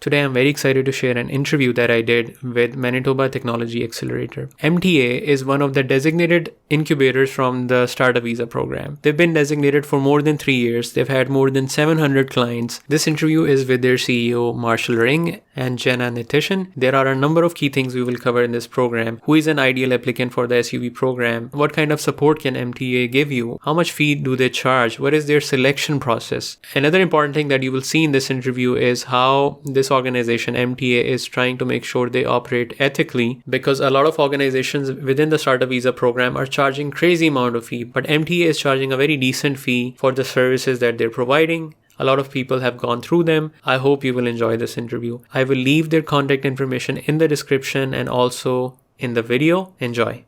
Today I'm very excited to share an interview that I did with Manitoba Technology Accelerator. MTA is one of the designated incubators from the Startup Visa program. They've been designated for more than 3 years. They've had more than 700 clients. This interview is with their CEO Marshall Ring and Jenna Hnitishin. There are a number of key things we will cover in this program. Who is an ideal applicant for the SUV program? What kind of support can MTA give you? How much fee do they charge? What is their selection process? Another important thing that you will see in this interview is how this organization MTA is trying to make sure they operate ethically, because a lot of organizations within the Startup Visa program are charging crazy amount of fee, but MTA is charging a very decent fee for the services that they're providing. A lot of people have gone through them. I hope you will enjoy this interview. I will leave their contact information in the description and also in the video. Enjoy.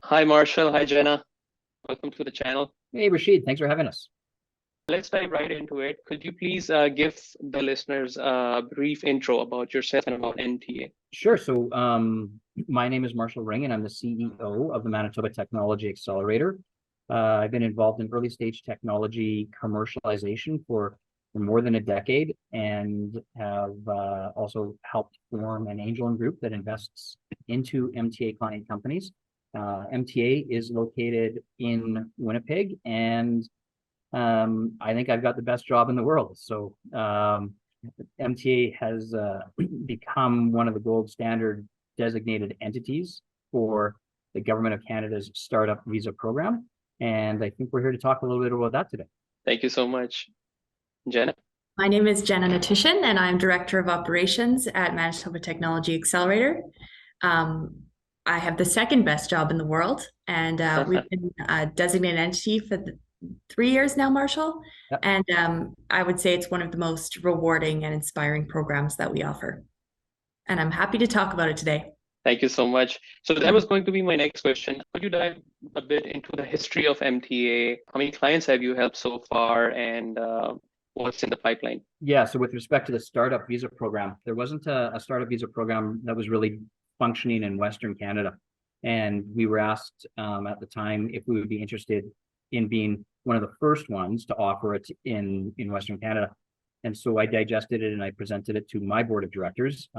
Hi Marshall, hi Jenna. Welcome to the channel. Hey Rashid, thanks for having us. Let's dive right into it. Could you please give the listeners a brief intro about yourself and about MTA? Sure. So my name is Marshall Ring, and I'm the CEO of the Manitoba Technology Accelerator. I've been involved in early stage technology commercialization for more than a decade, and have also helped form an angel group that invests into MTA client companies. MTA is located in Winnipeg, and I think I've got the best job in the world. So MTA has become one of the gold standard designated entities for the Government of Canada's Startup Visa program. And I think we're here to talk a little bit about that today. Thank you so much. Jenna? My name is Jenna Hnitishin, and I'm Director of Operations at Manitoba Technology Accelerator. I have the second best job in the world, and we've been a designated entity for 3 years now, Marshall. Yep. And I would say it's one of the most rewarding and inspiring programs that we offer. And I'm happy to talk about it today. Thank you so much. So that was going to be my next question. Could you dive a bit into the history of MTA? How many clients have you helped so far, and what's in the pipeline? Yeah, so with respect to the Startup Visa program, there wasn't a Startup Visa program that was really functioning in Western Canada. And we were asked at the time if we would be interested in being one of the first ones to offer it in Western Canada. And so I digested it and I presented it to my board of directors.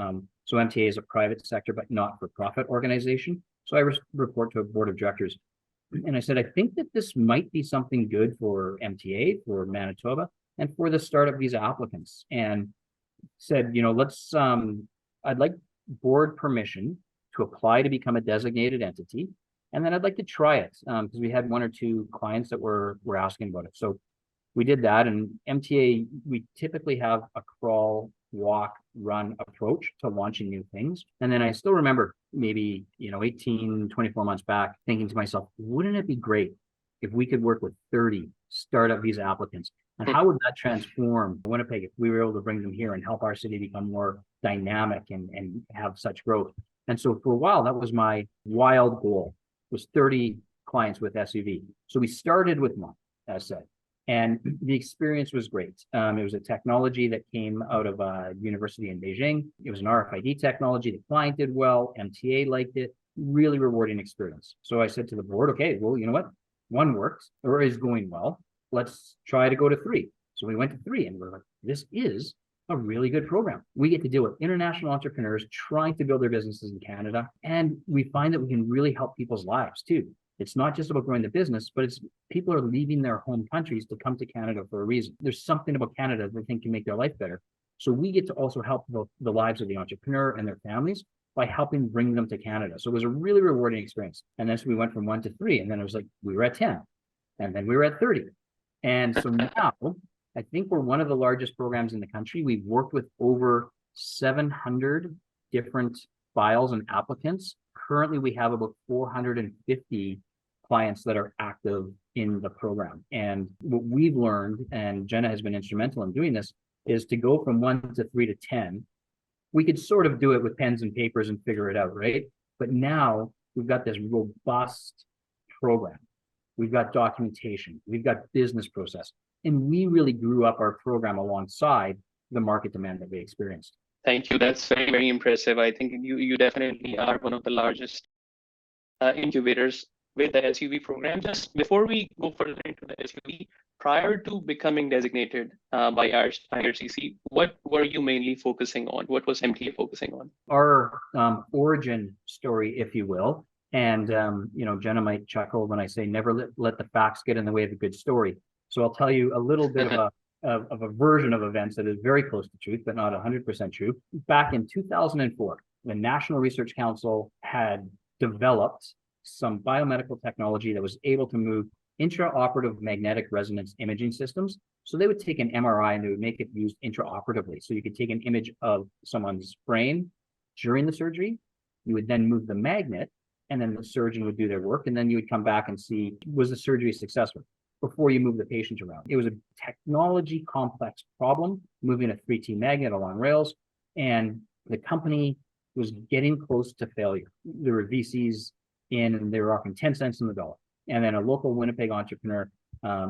So MTA is a private sector, but not for profit organization. So I report to a board of directors. And I said, I think that this might be something good for MTA, for Manitoba, and for the startup visa applicants. And said, let's, I'd like board permission to apply to become a designated entity. And then I'd like to try it because we had 1 or 2 clients that were asking about it. So we did that, and MTA, we typically have a crawl, walk, run approach to launching new things. And then I still remember maybe, 18, 24 months back thinking to myself, wouldn't it be great if we could work with 30 startup visa applicants? And how would that transform Winnipeg if we were able to bring them here and help our city become more dynamic and have such growth? And so for a while, that was my wild goal, was 30 clients with SUV. So we started with 1, as said, and the experience was great. It was a technology that came out of a university in Beijing. It was an RFID technology. The client did well. MTA liked it. Really rewarding experience. So I said to the board, okay, well, you know what? 1 works or is going well. Let's try to go to 3. So we went to 3, and we're like, this is a really good program. We get to deal with international entrepreneurs trying to build their businesses in Canada. And we find that we can really help people's lives too. It's not just about growing the business, but it's people are leaving their home countries to come to Canada for a reason. There's something about Canada they think can make their life better. So we get to also help the lives of the entrepreneur and their families by helping bring them to Canada. So it was a really rewarding experience. And then so we went from 1 to 3, and then it was like, we were at 10, and then we were at 30. And so now I think we're one of the largest programs in the country. We've worked with over 700 different files and applicants. Currently, we have about 450 clients that are active in the program. And what we've learned, and Jenna has been instrumental in doing this, is to go from 1 to 3 to 10. We could sort of do it with pens and papers and figure it out, right? But now we've got this robust program. We've got documentation, we've got business process, and we really grew up our program alongside the market demand that we experienced. Thank you. That's very, very impressive. I think you definitely are one of the largest incubators with the SUV program. Just before we go further into the SUV, prior to becoming designated by IRCC, what were you mainly focusing on? What was MTA focusing on? Our origin story, if you will, and Jenna might chuckle when I say never let the facts get in the way of a good story. So I'll tell you a little bit of a version of events that is very close to truth, but not 100% true. Back in 2004, the National Research Council had developed some biomedical technology that was able to move intraoperative magnetic resonance imaging systems. So they would take an MRI and they would make it used intraoperatively. So you could take an image of someone's brain during the surgery. You would then move the magnet, and then the surgeon would do their work, and then you would come back and see, was the surgery successful before you move the patient around. It was a technology complex problem, moving a 3T magnet along rails, and the company was getting close to failure. There were VCs in, and they were offering 10 cents on the dollar. And then a local Winnipeg entrepreneur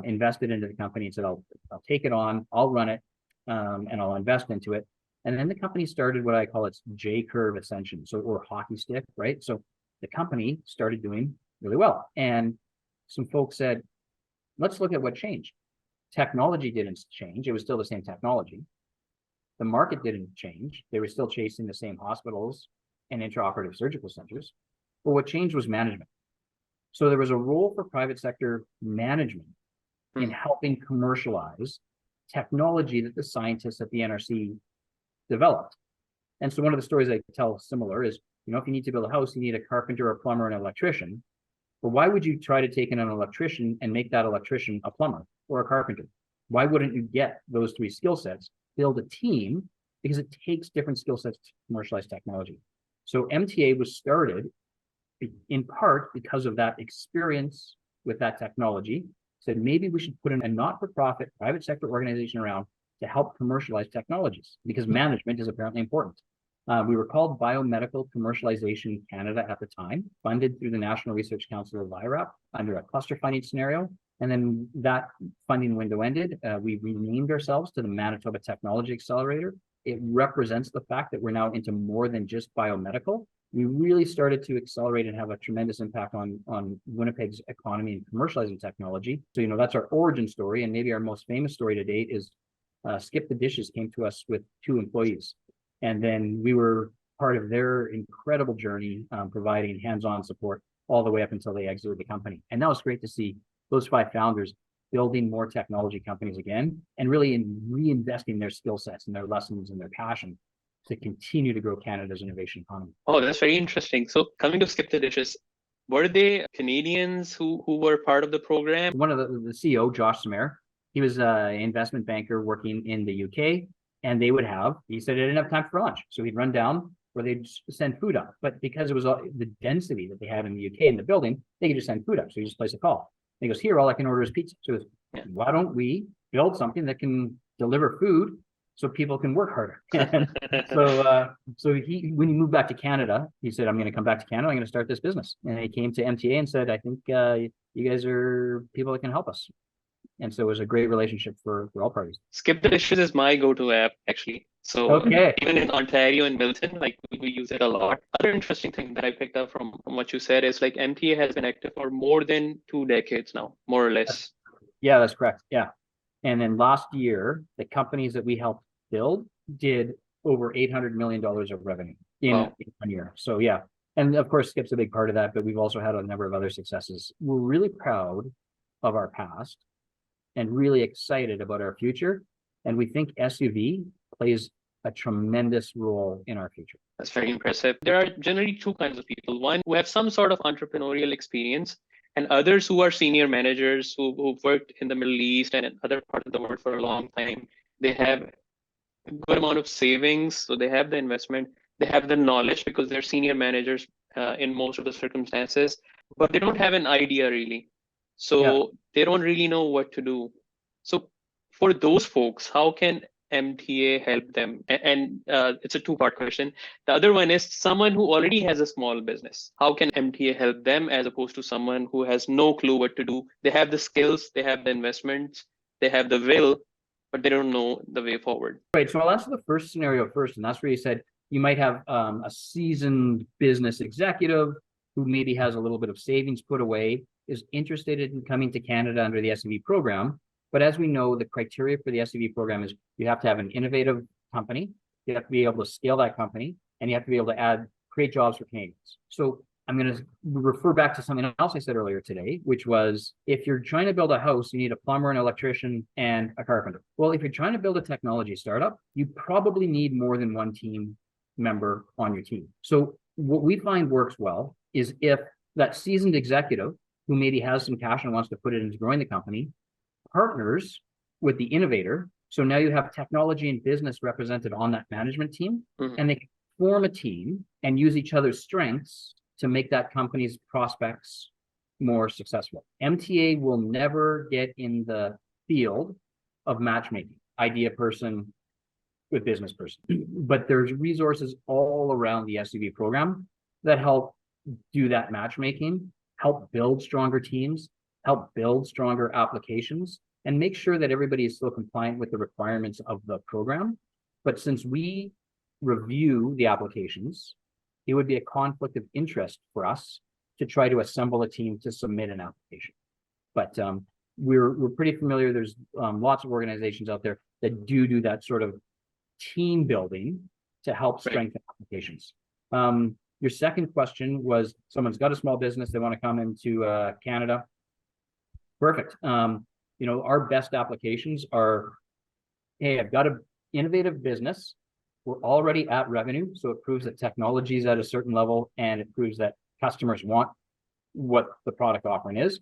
invested into the company and said, I'll take it on, I'll run it, and I'll invest into it. And then the company started what I call its J-curve ascension, or hockey stick, right? So the company started doing really well. And some folks said, let's look at what changed. Technology didn't change. It was still the same technology. The market didn't change. They were still chasing the same hospitals and intraoperative surgical centers. But what changed was management. So there was a role for private sector management in helping commercialize technology that the scientists at the NRC developed. And so one of the stories I tell similar is, if you need to build a house, you need a carpenter, a plumber, and an electrician. But why would you try to take in an electrician and make that electrician a plumber or a carpenter? Why wouldn't you get those three skill sets, build a team, because it takes different skill sets to commercialize technology. So MTA was started in part because of that experience with that technology. Said maybe we should put in a not-for-profit private sector organization around to help commercialize technologies, because management is apparently important. We were called Biomedical Commercialization Canada at the time, funded through the National Research Council of IRAP under a cluster funding scenario. And then that funding window ended. We renamed ourselves to the Manitoba Technology Accelerator. It represents the fact that we're now into more than just biomedical. We really started to accelerate and have a tremendous impact on Winnipeg's economy and commercializing technology. So, that's our origin story. And maybe our most famous story to date is Skip the Dishes came to us with 2 employees. And then we were part of their incredible journey, providing hands-on support all the way up until they exited the company. And that was great to see those 5 founders building more technology companies again, and really reinvesting their skill sets and their lessons and their passion to continue to grow Canada's innovation economy. Oh, that's very interesting. So coming to Skip the Dishes, were they Canadians who were part of the program? One of the CEO, Josh Samer, he was an investment banker working in the UK. And he said they didn't have time for lunch. So he'd run down where they'd send food up. But because it was the density that they had in the UK in the building, they could just send food up. So he just placed a call. And he goes, here, all I can order is pizza. So he goes, why don't we build something that can deliver food so people can work harder? So when he moved back to Canada, he said, I'm going to come back to Canada. I'm going to start this business. And he came to MTA and said, I think you guys are people that can help us. And so it was a great relationship for all parties. Skip the Dishes is my go-to app, actually. So even in Ontario and Milton, we use it a lot. Other interesting thing that I picked up from what you said is MTA has been active for more than 2 decades now, more or less. Yeah, that's correct. Yeah. And then last year, the companies that we helped build did over $800 million of revenue in 1 year. So yeah. And of course, Skip's a big part of that, but we've also had a number of other successes. We're really proud of our past and really excited about our future. And we think SUV plays a tremendous role in our future. That's very impressive. There are generally 2 kinds of people. One who have some sort of entrepreneurial experience, and others who are senior managers who've worked in the Middle East and in other parts of the world for a long time. They have a good amount of savings, so they have the investment. They have the knowledge because they're senior managers in most of the circumstances, but they don't have an idea really. So they don't really know what to do. So for those folks, how can MTA help them? And it's a 2-part question. The other one is someone who already has a small business. How can MTA help them as opposed to someone who has no clue what to do? They have the skills, they have the investments, they have the will, but they don't know the way forward. Right. So I'll answer the first scenario first. And that's where you said you might have a seasoned business executive who maybe has a little bit of savings put away, is interested in coming to Canada under the SUV program. But as we know, the criteria for the SUV program is you have to have an innovative company, you have to be able to scale that company, and you have to be able to create jobs for Canadians. So I'm going to refer back to something else I said earlier today, which was if you're trying to build a house, you need a plumber, an electrician, and a carpenter. Well, if you're trying to build a technology startup, you probably need more than one team member on your team. So what we find works well is if that seasoned executive who maybe has some cash and wants to put it into growing the company partners with the innovator. So now you have technology and business represented on that management team, and they can form a team and use each other's strengths to make that company's prospects more successful. MTA will never get in the field of matchmaking, idea person with business person. But there's resources all around the SUV program that help do that matchmaking, help build stronger teams, help build stronger applications, and make sure that everybody is still compliant with the requirements of the program. But since we review the applications, it would be a conflict of interest for us to try to assemble a team to submit an application. But we're pretty familiar. There's lots of organizations out there that do that sort of team building to help strengthen applications. Your second question was someone's got a small business, they want to come into Canada. Perfect. Our best applications are, hey, I've got an innovative business. We're already at revenue, so it proves that technology is at a certain level, and it proves that customers want what the product offering is.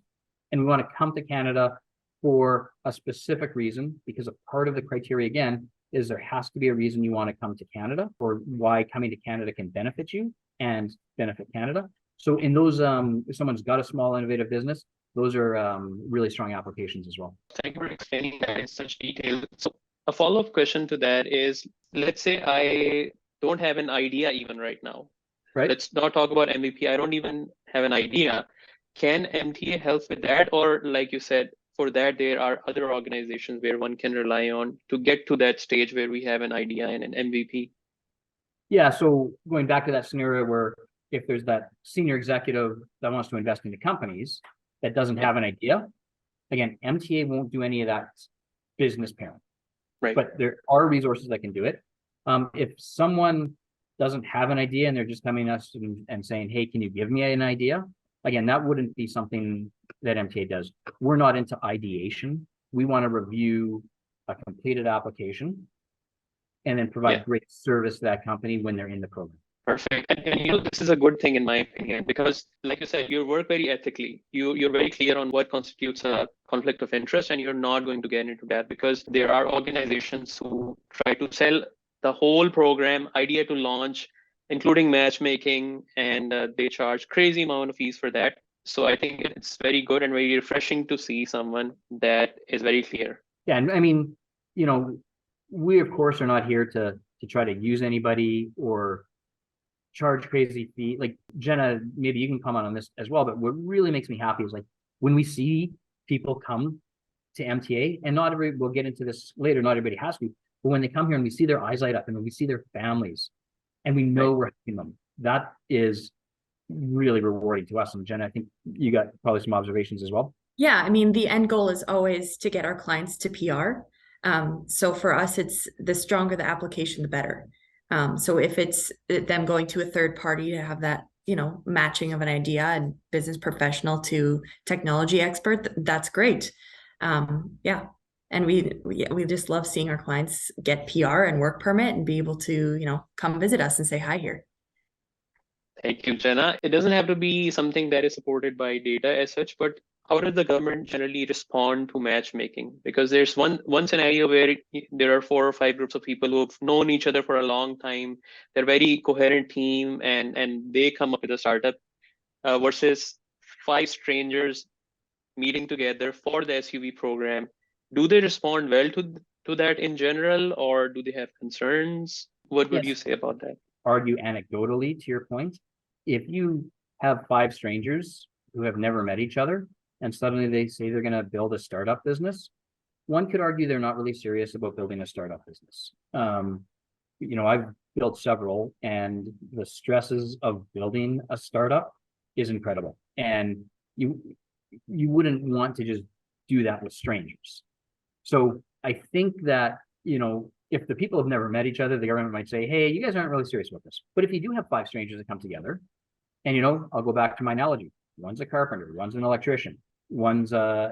And we want to come to Canada for a specific reason, because a part of the criteria, again, is there has to be a reason you want to come to Canada, or why coming to Canada can benefit you and benefit Canada. So in those, if someone's got a small innovative business, those are really strong applications as well. Thank you for explaining that in such detail. So a follow-up question to that is, let's say I don't have an idea even right now. Right. Let's not talk about MVP. I don't even have an idea. Can MTA help with that? Or like you said, for that, there are other organizations where one can rely on to get to that stage where we have an idea and an MVP? Yeah, so going back to that scenario where if there's that senior executive that wants to invest into companies that doesn't have an idea, again, MTA won't do any of that business pairing. Right. But there are resources that can do it. If someone doesn't have an idea and they're just coming to us and saying, hey, can you give me an idea? Again, that wouldn't be something that MTA does. We're not into ideation. We want to review a completed application and then provide great service to that company when they're in the program. Perfect. And this is a good thing in my opinion, because like you said, you work very ethically. You're very clear on what constitutes a conflict of interest, and you're not going to get into that, because there are organizations who try to sell the whole program, idea to launch, including matchmaking, and they charge crazy amount of fees for that. So I think it's very good and very refreshing to see someone that is very clear. Yeah, and I mean, we of course are not here to try to use anybody or charge crazy fee. Like Jenna, maybe you can comment on this as well, but what really makes me happy is like when we see people come to MTA, and not everybody, we'll get into this later, not everybody has to, but when they come here and we see their eyes light up and when we see their families and we know we're helping them, that is really rewarding to us. And Jenna, I think you got probably some observations as well. Yeah, I mean, the end goal is always to get our clients to PR. So for us, it's the stronger the application, the better. So if it's them going to a third party to have that, matching of an idea and business professional to technology expert, that's great. Yeah. And we just love seeing our clients get PR and work permit and be able to, come visit us and say hi here. Thank you, Jenna. It doesn't have to be something that is supported by data as such, but how does the government generally respond to matchmaking? Because there's one scenario where there are 4 or 5 groups of people who have known each other for a long time. They're a very coherent team, and they come up with a startup versus 5 strangers meeting together for the SUV program. Do they respond well to that in general, or do they have concerns? What would you say about that? Argue anecdotally, to your point, if you have 5 strangers who have never met each other, and suddenly they say they're going to build a startup business, one could argue they're not really serious about building a startup business. I've built several, and the stresses of building a startup is incredible. And you wouldn't want to just do that with strangers. So I think that, if the people have never met each other, the government might say, hey, you guys aren't really serious about this. But if you do have 5 strangers that come together, and, I'll go back to my analogy. One's a carpenter, one's an electrician, one's a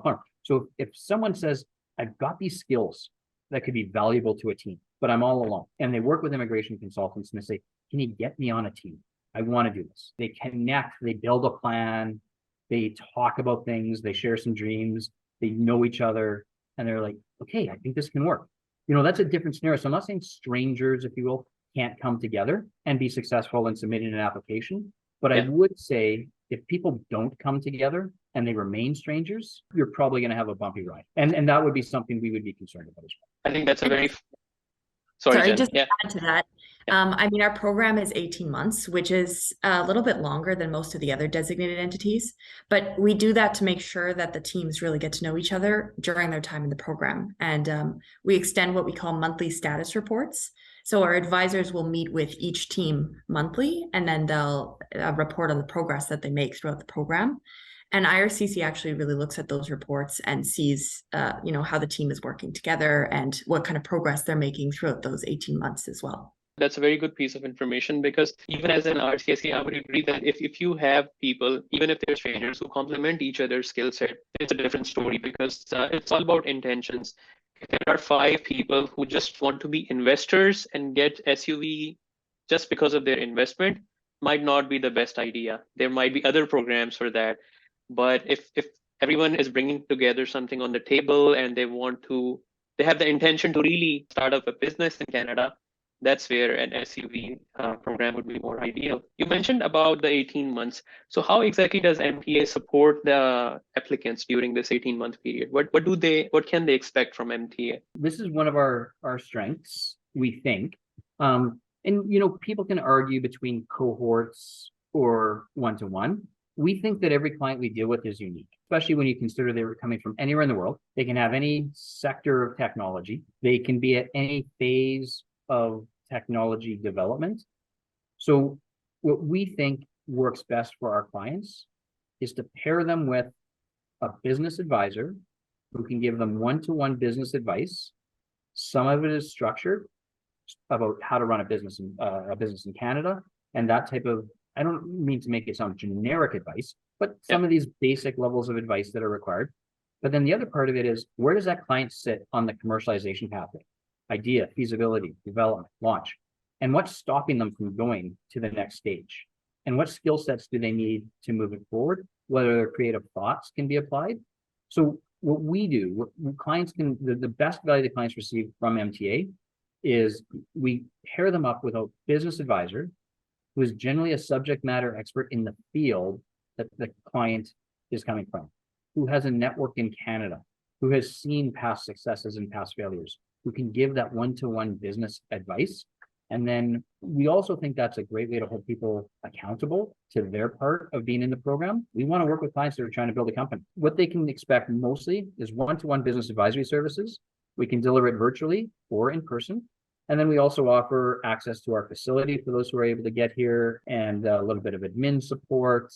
plumber. So if someone says, I've got these skills that could be valuable to a team, but I'm all alone, and they work with immigration consultants and they say, can you get me on a team? I want to do this. They connect, they build a plan, they talk about things, they share some dreams, they know each other, and they're like, okay, I think this can work. That's a different scenario. So I'm not saying strangers, if you will, can't come together and be successful in submitting an application. But I would say if people don't come together and they remain strangers, you're probably going to have a bumpy ride. And that would be something we would be concerned about as well. I think that's a very... Sorry, Jen. Just to add to that. Our program is 18 months, which is a little bit longer than most of the other designated entities. But we do that to make sure that the teams really get to know each other during their time in the program. And we extend what we call monthly status reports. So our advisors will meet with each team monthly, and then they'll report on the progress that they make throughout the program. And IRCC actually really looks at those reports and sees, how the team is working together and what kind of progress they're making throughout those 18 months as well. That's a very good piece of information, because even as an RCSC, I would agree that if you have people, even if they're strangers, who complement each other's skill set, it's a different story, because it's all about intentions. If there are 5 people who just want to be investors and get SUV just because of their investment, might not be the best idea. There might be other programs for that. But if everyone is bringing together something on the table and they have the intention to really start up a business in Canada, that's where an SUV program would be more ideal. You mentioned about the 18 months. So how exactly does MTA support the applicants during this 18-month period? What can they expect from MTA? This is one of our strengths, we think. And people can argue between cohorts or one-to-one. We think that every client we deal with is unique, especially when you consider they were coming from anywhere in the world. They can have any sector of technology. They can be at any phase of technology development. So what we think works best for our clients is to pair them with a business advisor who can give them one-to-one business advice. Some of it is structured about how to run a business in Canada, and that type of, I don't mean to make it sound generic advice, but some of these basic levels of advice that are required. But then the other part of it is, where does that client sit on the commercialization pathway? Idea, feasibility, development, launch, and what's stopping them from going to the next stage? And what skill sets do they need to move it forward? Whether their creative thoughts can be applied. So what we do, what clients can, the best value that clients receive from MTA is we pair them up with a business advisor who is generally a subject matter expert in the field that the client is coming from, who has a network in Canada, who has seen past successes and past failures, who can give that one-to-one business advice. And then we also think that's a great way to hold people accountable to their part of being in the program. We want to work with clients that are trying to build a company. What they can expect mostly is one-to-one business advisory services. We can deliver it virtually or in person. And then we also offer access to our facility for those who are able to get here, and a little bit of admin support.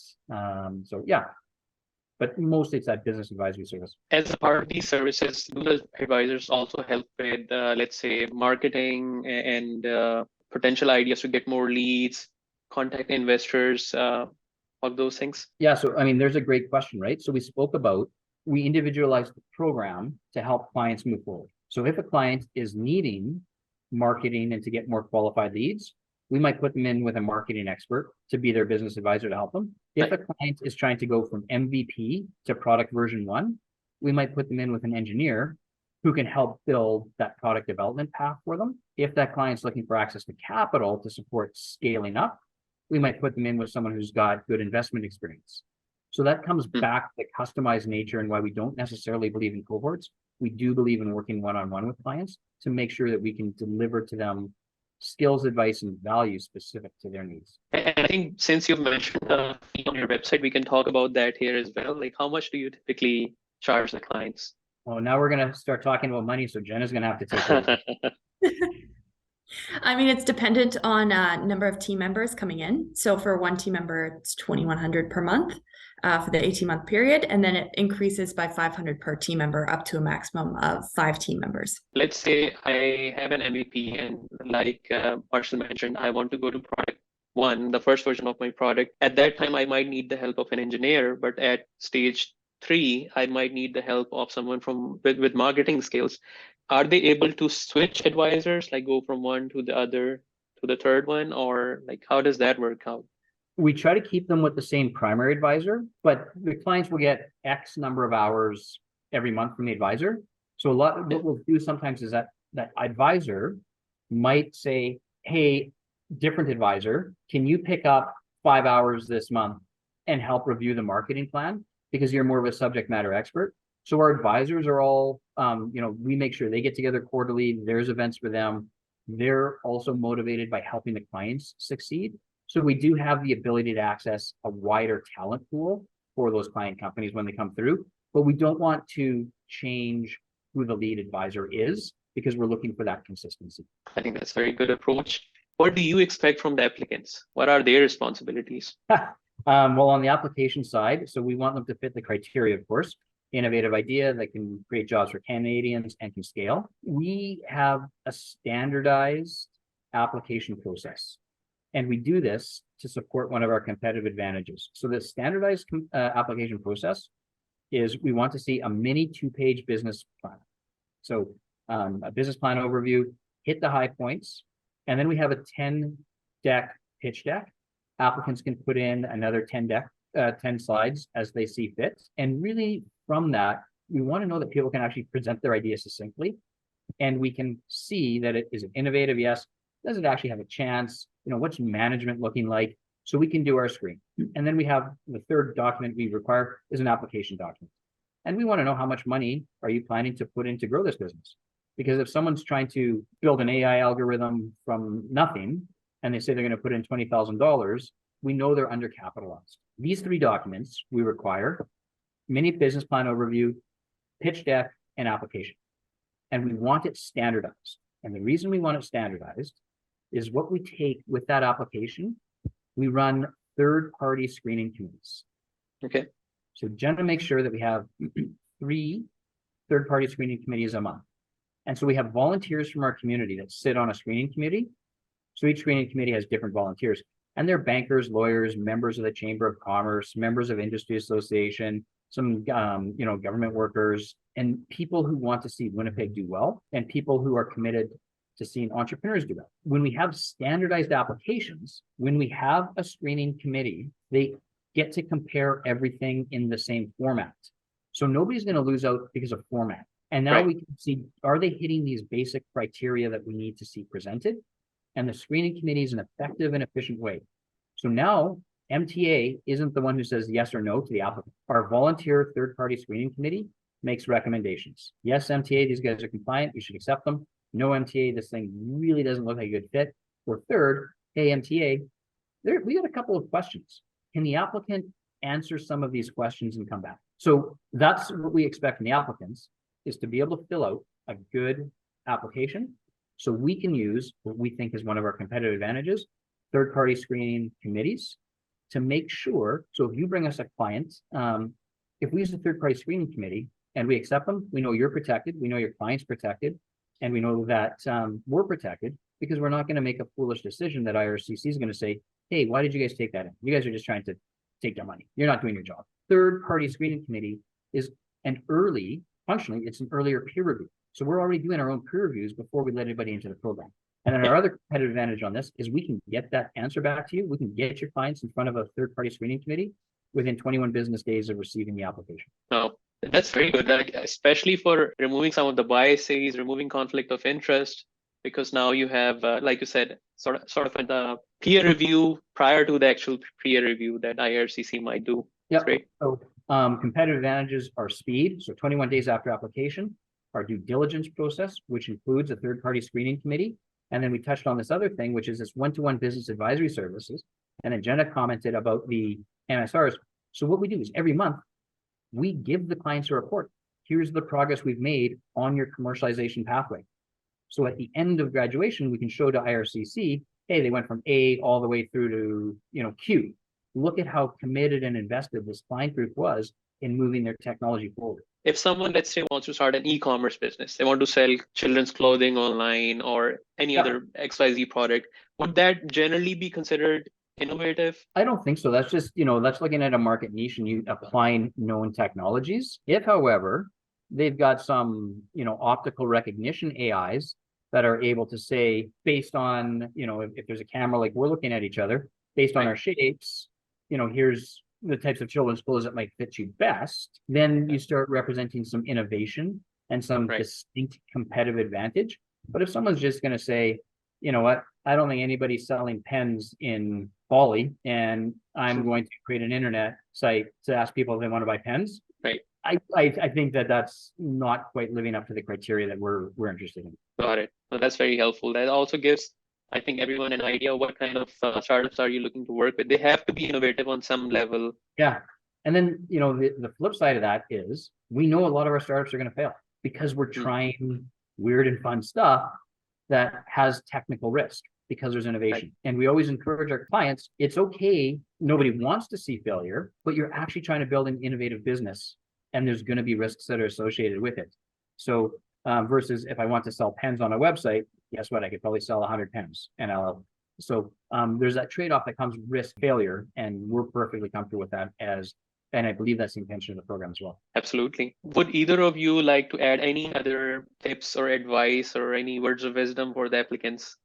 But mostly it's that business advisory service. As a part of these services, do the advisors also help with, let's say, marketing and potential ideas to get more leads, contact investors, all those things? Yeah, so there's a great question, right? So we individualize the program to help clients move forward. So if a client is needing marketing and to get more qualified leads, we might put them in with a marketing expert to be their business advisor to help them. If a client is trying to go from MVP to product version 1, we might put them in with an engineer who can help build that product development path for them. If that client's looking for access to capital to support scaling up, we might put them in with someone who's got good investment experience. So that comes back to the customized nature and why we don't necessarily believe in cohorts. We do believe in working one-on-one with clients to make sure that we can deliver to them skills, advice, and value specific to their needs. And I think since you've mentioned on your website, we can talk about that here as well. Like, how much do you typically charge the clients? Oh, now we're going to start talking about money, so Jenna's going to have to take it. I mean, it's dependent on number of team members coming in. So for one team member, it's 2,100 per month for the 18-month period, and then it increases by 500 per team member up to a maximum of 5 team members. Let's say I have an MVP, and like Marshall mentioned, I want to go to product one, the first version of my product. At that time, I might need the help of an engineer, but at stage three, I might need the help of someone with marketing skills. Are they able to switch advisors, like go from one to the other to the third one, or like how does that work out? We try to keep them with the same primary advisor, but the clients will get X number of hours every month from the advisor. So what we'll do sometimes is that advisor might say, hey, different advisor, can you pick up 5 hours this month and help review the marketing plan? Because you're more of a subject matter expert. So our advisors are all, we make sure they get together quarterly. There's events for them. They're also motivated by helping the clients succeed. So we do have the ability to access a wider talent pool for those client companies when they come through, but we don't want to change who the lead advisor is because we're looking for that consistency. I think that's a very good approach. What do you expect from the applicants? What are their responsibilities? Well, on the application side, so we want them to fit the criteria, of course. Innovative idea that can create jobs for Canadians and can scale. We have a standardized application process. And we do this to support one of our competitive advantages. So the standardized application process is we want to see a mini 2-page business plan. So a business plan overview, hit the high points, and then we have a 10-deck pitch deck. Applicants can put in another 10 slides as they see fit. And really from that, we want to know that people can actually present their ideas succinctly. And we can see that it is innovative, yes. Does it actually have a chance? What's management looking like? So we can do our screen. And then we have the third document we require is an application document. And we want to know how much money are you planning to put in to grow this business? Because if someone's trying to build an AI algorithm from nothing, and they say they're going to put in $20,000, we know they're undercapitalized. These 3 documents we require: mini business plan overview, pitch deck, and application. And we want it standardized. And the reason we want it standardized is what we take with that application, we run third-party screening committees. Okay. So Jenna makes sure that we have 3 third-party screening committees a month. And so we have volunteers from our community that sit on a screening committee. So each screening committee has different volunteers. And they're bankers, lawyers, members of the Chamber of Commerce, members of Industry Association, some government workers, and people who want to see Winnipeg do well, and people who are committed to seeing entrepreneurs do that. When we have standardized applications, when we have a screening committee, they get to compare everything in the same format. So nobody's going to lose out because of format. And now we can see, are they hitting these basic criteria that we need to see presented? And the screening committee is an effective and efficient way. So now MTA isn't the one who says yes or no to the applicant. Our volunteer third-party screening committee makes recommendations. Yes, MTA, these guys are compliant. You should accept them. No, MTA, this thing really doesn't look like a good fit. Or third, hey, MTA, we got a couple of questions. Can the applicant answer some of these questions and come back? So that's what we expect from the applicants, is to be able to fill out a good application so we can use what we think is one of our competitive advantages, third-party screening committees, to make sure. So if you bring us a client, if we use a third-party screening committee and we accept them, we know you're protected, we know your client's protected, and we know that we're protected because we're not going to make a foolish decision that IRCC is going to say, hey, why did you guys take that in? You guys are just trying to take their money. You're not doing your job. Third-party screening committee is functionally, it's an earlier peer review. So we're already doing our own peer reviews before we let anybody into the program. And then our other competitive advantage on this is we can get that answer back to you. We can get your clients in front of a third-party screening committee within 21 business days of receiving the application. Oh, that's very good, especially for removing some of the biases, removing conflict of interest, because now you have, like you said, sort of a peer review prior to the actual peer review that IRCC might do. Yeah. So competitive advantages are speed. So 21 days after application, our due diligence process, which includes a third-party screening committee. And then we touched on this other thing, which is this one-to-one business advisory services. And then Jenna commented about the MSRs. So what we do is every month, we give the clients a report. Here's the progress we've made on your commercialization pathway. So at the end of graduation, we can show to IRCC, hey, they went from A all the way through to, Q. Look at how committed and invested this client group was in moving their technology forward. If someone, let's say, wants to start an e-commerce business, they want to sell children's clothing online or any other XYZ product, would that generally be considered innovative? I don't think so. That's just, that's looking at a market niche and you applying known technologies. If, however, they've got some, optical recognition AIs that are able to say, based on, if there's a camera, like we're looking at each other, based on our shapes, here's the types of children's clothes that might fit you best, then you start representing some innovation and some distinct competitive advantage. But if someone's just going to say, you know what, I don't think anybody's selling pens in Bali, and I'm going to create an internet site to ask people if they want to buy pens. Right. I think that that's not quite living up to the criteria that we're interested in. Got it. Well, that's very helpful. That also gives, I think, everyone an idea of what kind of startups are you looking to work with. They have to be innovative on some level. Yeah. And then, the flip side of that is we know a lot of our startups are going to fail because we're trying weird and fun stuff that has technical risk because there's innovation. And we always encourage our clients, it's okay. Nobody wants to see failure, but you're actually trying to build an innovative business and there's going to be risks that are associated with it. So versus if I want to sell pens on a website, guess what? I could probably sell 100 pens and so there's that trade-off that comes with risk failure, and we're perfectly comfortable with that and I believe that's the intention of the program as well. Absolutely. Would either of you like to add any other tips or advice or any words of wisdom for the applicants?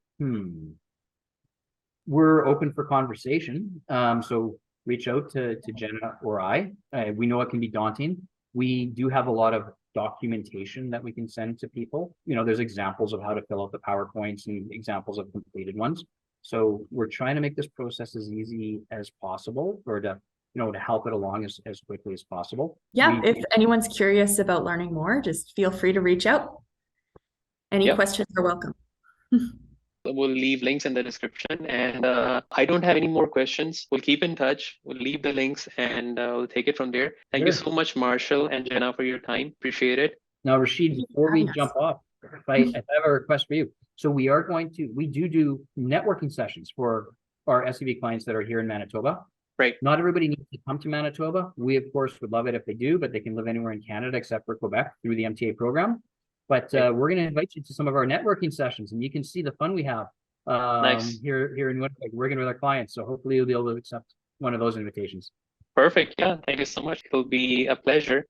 We're open for conversation. So reach out to Jenna or I. We know it can be daunting. We do have a lot of documentation that we can send to people. There's examples of how to fill out the PowerPoints and examples of completed ones. So we're trying to make this process as easy as possible, or to help it along as quickly as possible. Yeah, if anyone's curious about learning more, just feel free to reach out. Any questions are welcome. We'll leave links in the description, and I don't have any more questions. We'll keep in touch. We'll leave the links and we'll take it from there. Thank you so much, Marshall and Jenna, for your time. Appreciate it. Now, Rashid, before we jump off, if I have a request for you. So we do networking sessions for our SUV clients that are here in Manitoba. Right. Not everybody needs to come to Manitoba. We, of course, would love it if they do, but they can live anywhere in Canada except for Quebec through the MTA program. But we're going to invite you to some of our networking sessions, and you can see the fun we have here in Winnipeg, working with our clients. So hopefully you'll be able to accept one of those invitations. Perfect. Yeah. Thank you so much. It'll be a pleasure.